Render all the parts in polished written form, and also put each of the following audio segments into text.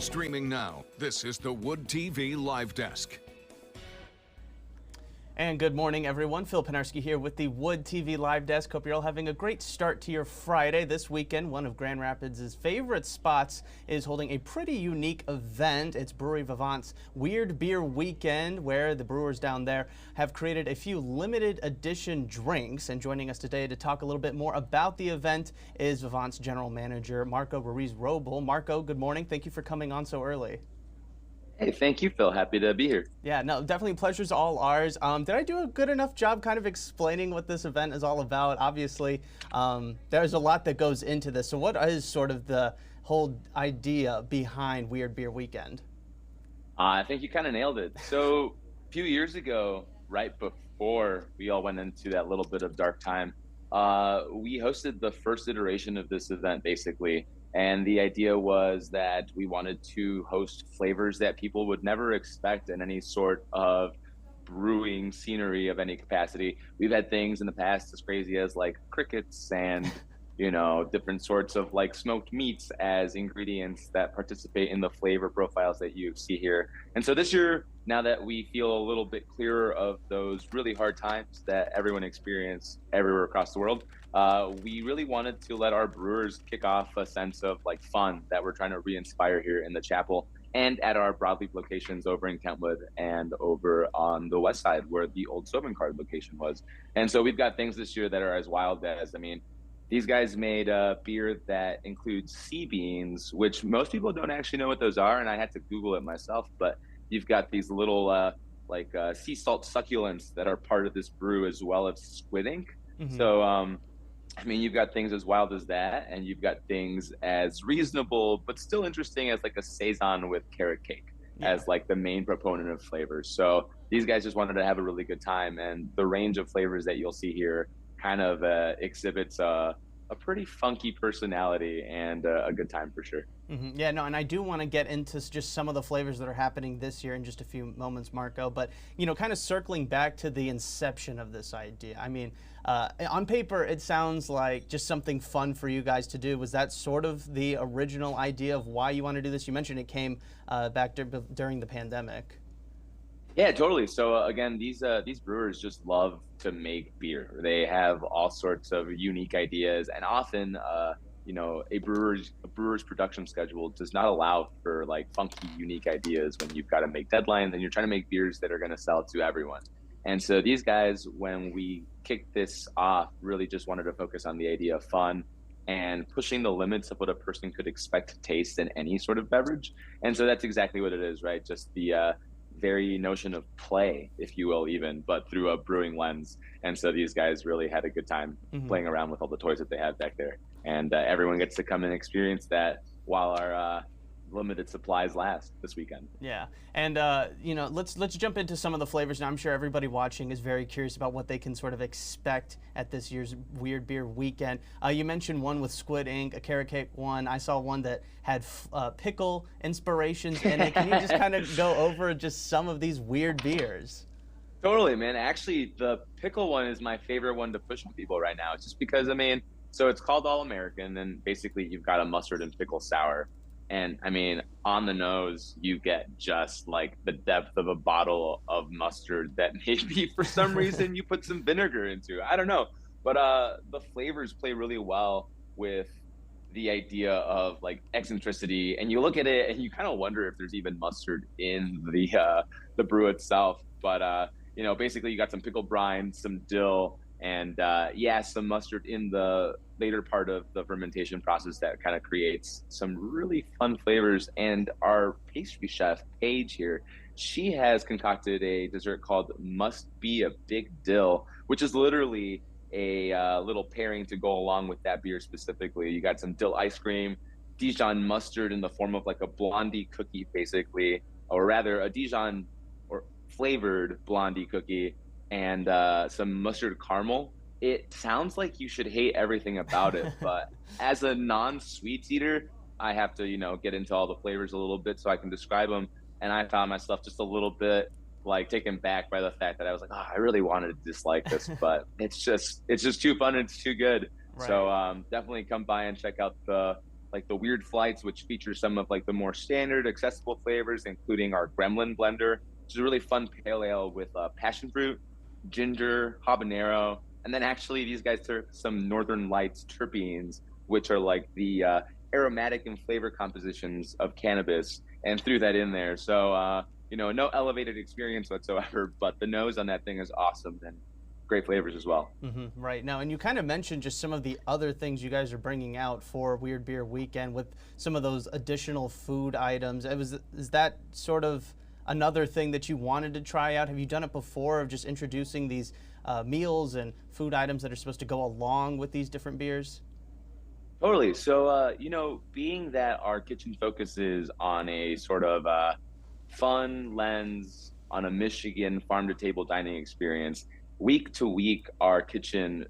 Streaming now, this is the Wood TV Live Desk. And good morning, everyone. Phil Penarski here with the Wood TV Live Desk. Hope you're all having a great start to your Friday. This weekend, one of Grand Rapids' favorite spots is holding a pretty unique event. It's Brewery Vivant's Weird Beer Weekend, where the brewers down there have created a few limited edition drinks. And joining us today to talk a little bit more about the event is Vivant's General Manager, Marco Ruiz-Robel. Marco, good morning. Thank you for coming on so early. Hey, thank you, Phil. Happy to be here. Yeah, no, definitely pleasure's all ours. Did I do a good enough job kind of explaining what this event is all about? Obviously, there's a lot that goes into this. So what is sort of the whole idea behind Weird Beer Weekend? I think you kind of nailed it. So a few years ago, right before we all went into that little bit of dark time, we hosted the first iteration of this event, basically. And the idea was that we wanted to host flavors that people would never expect in any sort of brewing scenery of any capacity. We've had things in the past as crazy as like crickets and, you know, different sorts of like smoked meats as ingredients that participate in the flavor profiles that you see here. And so this year, now that we feel a little bit clearer of those really hard times that everyone experienced everywhere across the world, we really wanted to let our brewers kick off a sense of like fun that we're trying to re-inspire here in the chapel and at our broadleaf locations over in Kentwood and over on the west side where the old Sobin Card location was. And so we've got things this year that are as wild as, I mean, these guys made a beer that includes sea beans, which most people don't actually know what those are, and I had to Google it myself, but you've got these little sea salt succulents that are part of this brew as well as squid ink. Mm-hmm. So, I mean, you've got things as wild as that, and you've got things as reasonable but still interesting as like a saison with carrot cake as like the main proponent of flavors. So these guys just wanted to have a really good time, and the range of flavors that you'll see here kind of exhibits a pretty funky personality and a good time for sure. Mm-hmm. Yeah, no, and I do want to get into just some of the flavors that are happening this year in just a few moments, Marco. But, you know, kind of circling back to the inception of this idea. I mean, on paper, it sounds like just something fun for you guys to do. Was that sort of the original idea of why you want to do this? You mentioned it came back during the pandemic. Yeah, totally. So again, these brewers just love to make beer. They have all sorts of unique ideas, and often, you know, a brewer's production schedule does not allow for like funky, unique ideas when you've got to make deadlines and you're trying to make beers that are going to sell to everyone. And so these guys, when we kicked this off, really just wanted to focus on the idea of fun and pushing the limits of what a person could expect to taste in any sort of beverage. And so that's exactly what it is, right? Just the very notion of play, if you will, even, but through a brewing lens. And so these guys really had a good time playing around with all the toys that they have back there. And everyone gets to come and experience that while our limited supplies last this weekend. Yeah, and you know, let's jump into some of the flavors now. I'm sure everybody watching is very curious about what they can sort of expect at this year's Weird Beer Weekend. You mentioned one with squid ink, a carrot cake one. I saw one that had pickle inspirations in it. Can you just kind of go over just some of these weird beers? Totally, man. Actually, the pickle one is my favorite one to push on people right now. It's just because, I mean, so it's called All American, and basically you've got a mustard and pickle sour. And I mean, on the nose, you get just like the depth of a bottle of mustard that maybe for some reason you put some vinegar into. I don't know. But the flavors play really well with the idea of like eccentricity. And you look at it and you kind of wonder if there's even mustard in the brew itself. But, you know, basically you got some pickle brine, some dill, and some mustard in the later part of the fermentation process that kind of creates some really fun flavors. And our pastry chef, Paige here, she has concocted a dessert called Must Be a Big Dill, which is literally a little pairing to go along with that beer specifically. You got some dill ice cream, Dijon mustard in the form of like a blondie cookie, basically, or rather a Dijon or flavored blondie cookie, and some mustard caramel. It sounds like you should hate everything about it, but as a non-sweets eater, I have to, you know, get into all the flavors a little bit so I can describe them. And I found myself just a little bit like taken back by the fact that I was like, oh, I really wanted to dislike this, but it's just too fun and it's too good. Right. So definitely come by and check out the like the weird flights, which features some of like the more standard accessible flavors, including our Gremlin blender, which is a really fun pale ale with passion fruit, ginger, habanero, and then actually these guys took some Northern Lights terpenes, which are like the aromatic and flavor compositions of cannabis, and threw that in there. So no elevated experience whatsoever, but the nose on that thing is awesome and great flavors as well. Right now, and you kind of mentioned just some of the other things you guys are bringing out for Weird Beer Weekend with some of those additional food items. Is that sort of another thing that you wanted to try out? Have you done it before, of just introducing these meals and food items that are supposed to go along with these different beers? Totally. So, being that our kitchen focuses on a sort of fun lens on a Michigan farm to table dining experience, week to week, our kitchen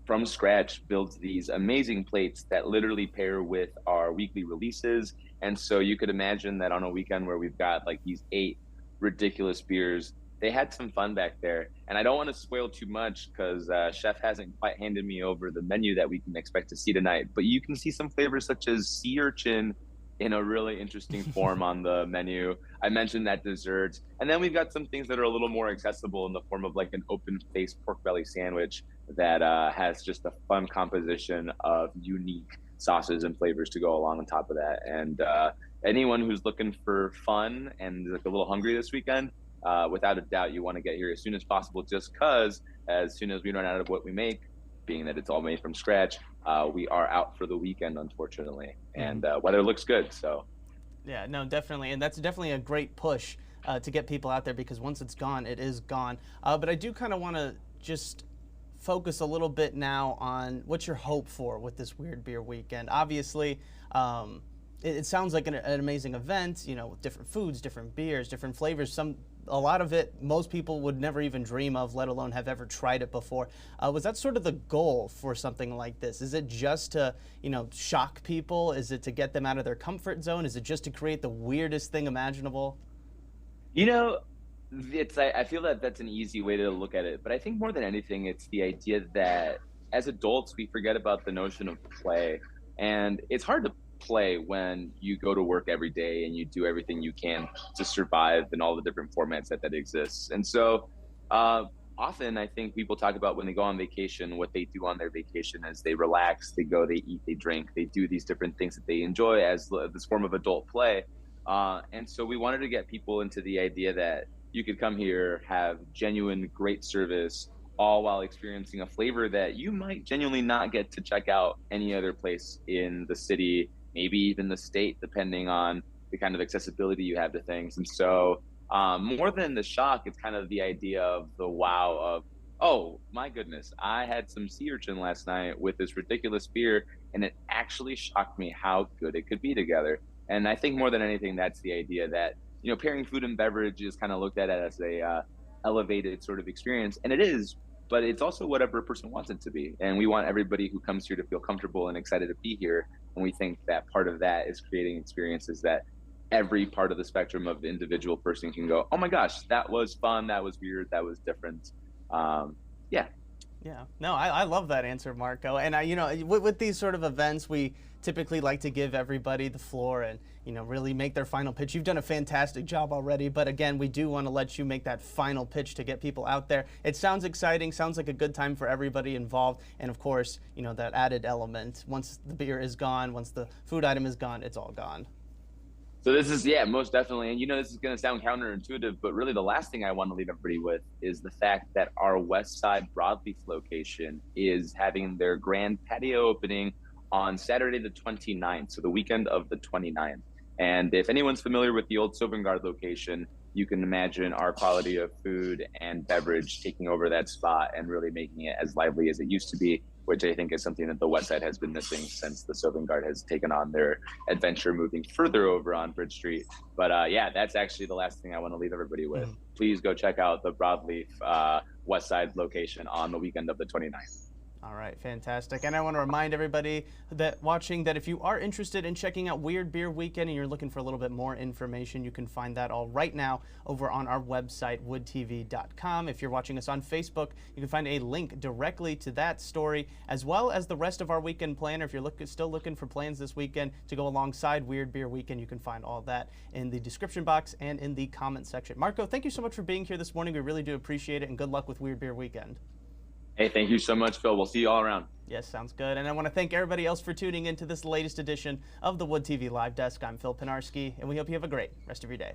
from scratch builds these amazing plates that literally pair with our weekly releases. And so you could imagine that on a weekend where we've got like these 8 ridiculous beers, they had some fun back there. And I don't want to spoil too much because Chef hasn't quite handed me over the menu that we can expect to see tonight. But you can see some flavors such as sea urchin in a really interesting form on the menu. I mentioned that desserts. And then we've got some things that are a little more accessible in the form of like an open faced pork belly sandwich that has just a fun composition of unique sauces and flavors to go along on top of that. And anyone who's looking for fun and like a little hungry this weekend, without a doubt, you want to get here as soon as possible, just because as soon as we run out of what we make, being that it's all made from scratch, we are out for the weekend, unfortunately. And weather looks good, so. Yeah, no, definitely. And that's definitely a great push to get people out there, because once it's gone, it is gone. But I do kind of want to just focus a little bit now on what's your hope for with this Weird Beer Weekend. Obviously, it sounds like an amazing event, with different foods, different beers, different flavors. A lot of it, most people would never even dream of, let alone have ever tried it before. Was that sort of the goal for something like this? Is it just to, shock people? Is it to get them out of their comfort zone? Is it just to create the weirdest thing imaginable? I feel that that's an easy way to look at it, but I think more than anything, it's the idea that as adults, we forget about the notion of play. And it's hard to play when you go to work every day and you do everything you can to survive in all the different formats that exists. And so often I think people talk about when they go on vacation, what they do on their vacation is they relax, they go, they eat, they drink, they do these different things that they enjoy as this form of adult play. And so we wanted to get people into the idea that you could come here, have genuine great service, all while experiencing a flavor that you might genuinely not get to check out any other place in the city, maybe even the state, depending on the kind of accessibility you have to things. And so more than the shock, it's kind of the idea of the wow of, oh my goodness, I had some sea urchin last night with this ridiculous beer, and it actually shocked me how good it could be together. And I think more than anything, that's the idea that, pairing food and beverage is kind of looked at as a elevated sort of experience. And it is, but it's also whatever a person wants it to be. And we want everybody who comes here to feel comfortable and excited to be here. And we think that part of that is creating experiences that every part of the spectrum of the individual person can go, oh my gosh, that was fun, that was weird, that was different. Yeah, no, I love that answer, Marco. And with these sort of events, we typically like to give everybody the floor and, really make their final pitch. You've done a fantastic job already, but again, we do want to let you make that final pitch to get people out there. It sounds exciting, sounds like a good time for everybody involved. And of course, that added element, once the beer is gone, once the food item is gone, it's all gone. So this is, yeah, most definitely. And this is going to sound counterintuitive, but really the last thing I want to leave everybody with is the fact that our West Side Broadleaf location is having their grand patio opening on Saturday the 29th, so the weekend of the 29th. And if anyone's familiar with the old Sovngarde location, you can imagine our quality of food and beverage taking over that spot and really making it as lively as it used to be, which I think is something that the West Side has been missing since the Sovngarde has taken on their adventure moving further over on Bridge Street. But that's actually the last thing I want to leave everybody with. Please go check out the Broadleaf West Side location on the weekend of the 29th. All right, fantastic. And I want to remind everybody that watching that if you are interested in checking out Weird Beer Weekend and you're looking for a little bit more information, you can find that all right now over on our website, woodtv.com. If you're watching us on Facebook, you can find a link directly to that story, as well as the rest of our weekend planner. If you're still looking for plans this weekend to go alongside Weird Beer Weekend, you can find all that in the description box and in the comment section. Marco, thank you so much for being here this morning. We really do appreciate it, and good luck with Weird Beer Weekend. Hey, thank you so much, Phil. We'll see you all around. Yes, sounds good. And I want to thank everybody else for tuning into this latest edition of the Wood TV Live Desk. I'm Phil Pinarski, and we hope you have a great rest of your day.